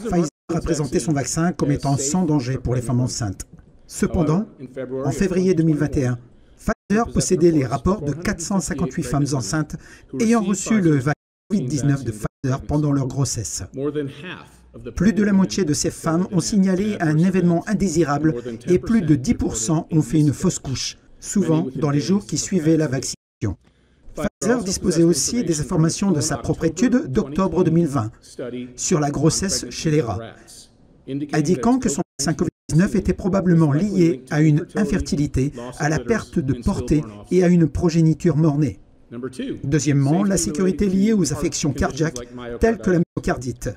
Pfizer a présenté son vaccin comme étant sans danger pour les femmes enceintes. Cependant, en février 2021, Pfizer possédait les rapports de 458 femmes enceintes ayant reçu le vaccin COVID-19 de Pfizer pendant leur grossesse. Plus de la moitié de ces femmes ont signalé un événement indésirable et plus de 10% ont fait une fausse couche, souvent dans les jours qui suivaient la vaccination. Pfizer disposait aussi des informations de sa propre étude d'octobre 2020 sur la grossesse chez les rats, indiquant que son vaccin COVID-19 était probablement lié à une infertilité, à la perte de portée et à une progéniture mort-née. Deuxièmement, la sécurité liée aux affections cardiaques telles que la myocardite.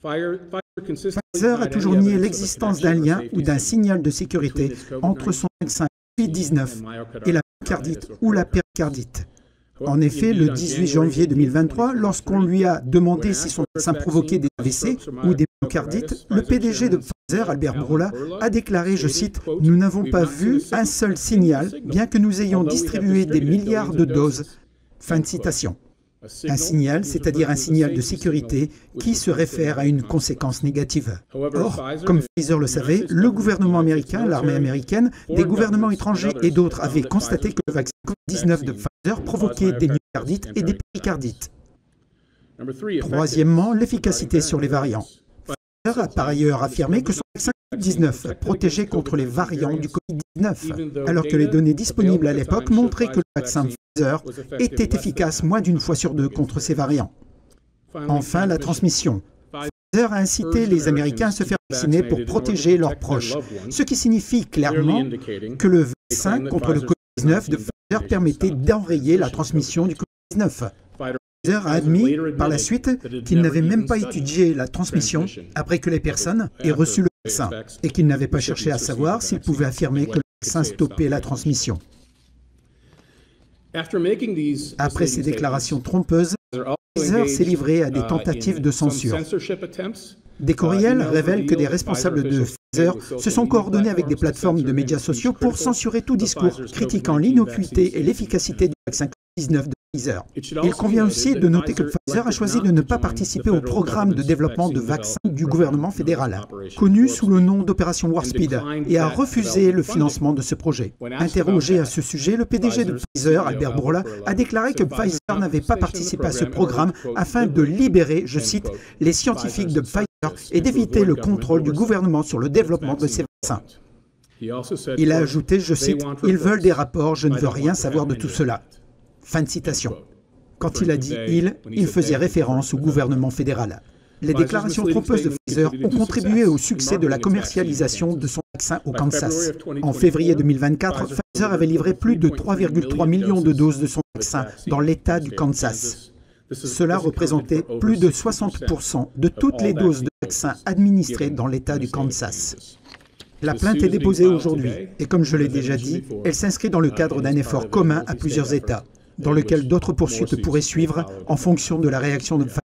Pfizer a toujours nié l'existence d'un lien ou d'un signal de sécurité entre son vaccin COVID-19 et la myocardite ou la péricardite. En effet, le 18 janvier 2023, lorsqu'on lui a demandé si son vaccin provoquait des AVC ou des myocardites, le PDG de Pfizer, Albert Bourla, a déclaré, je cite, « Nous n'avons pas vu un seul signal, bien que nous ayons distribué des milliards de doses. » Fin de citation. Un signal, c'est-à-dire un signal de sécurité qui se réfère à une conséquence négative. Or, comme Pfizer le savait, le gouvernement américain, l'armée américaine, des gouvernements étrangers et d'autres avaient constaté que le vaccin COVID-19 de Pfizer provoquait des myocardites et des péricardites. Troisièmement, l'efficacité sur les variants. Pfizer a par ailleurs affirmé que son vaccin COVID-19 protégeait contre les variants du COVID-19, alors que les données disponibles à l'époque montraient que le vaccin Pfizer était efficace moins d'une fois sur deux contre ces variants. Enfin, la transmission. Pfizer a incité les Américains à se faire vacciner pour protéger leurs proches, ce qui signifie clairement que le vaccin contre le COVID-19 de Pfizer permettait d'enrayer la transmission du COVID-19. Pfizer a admis par la suite qu'il n'avait même pas étudié la transmission après que les personnes aient reçu le vaccin et qu'il n'avait pas cherché à savoir s'il pouvait affirmer que le vaccin stoppait la transmission. Après ces déclarations trompeuses, Pfizer s'est livré à des tentatives de censure. Des courriels révèlent que des responsables de Pfizer se sont coordonnés avec des plateformes de médias sociaux pour censurer tout discours critiquant l'innocuité et l'efficacité du vaccin COVID-19 de Pfizer. Il convient aussi de noter que Pfizer a choisi de ne pas participer au programme de développement de vaccins du gouvernement fédéral, connu sous le nom d'Opération Warp Speed, et a refusé le financement de ce projet. Interrogé à ce sujet, le PDG de Pfizer, Albert Bourla, a déclaré que Pfizer n'avait pas participé à ce programme afin de libérer, je cite, « les scientifiques de Pfizer et d'éviter le contrôle du gouvernement sur le développement de ces vaccins ». Il a ajouté, je cite, « Ils veulent des rapports, je ne veux rien savoir de tout cela ». Fin de citation. Quand il a dit « il faisait référence au gouvernement fédéral. Les déclarations trompeuses de Pfizer ont contribué au succès de la commercialisation de son vaccin au Kansas. En février 2024, Pfizer avait livré plus de 3,3 millions de doses de son vaccin dans l'État du Kansas. Cela représentait plus de 60% de toutes les doses de vaccin administrées dans l'État du Kansas. La plainte est déposée aujourd'hui et comme je l'ai déjà dit, elle s'inscrit dans le cadre d'un effort commun à plusieurs États, dans lequel d'autres poursuites pourraient suivre en fonction de la réaction de Pfizer.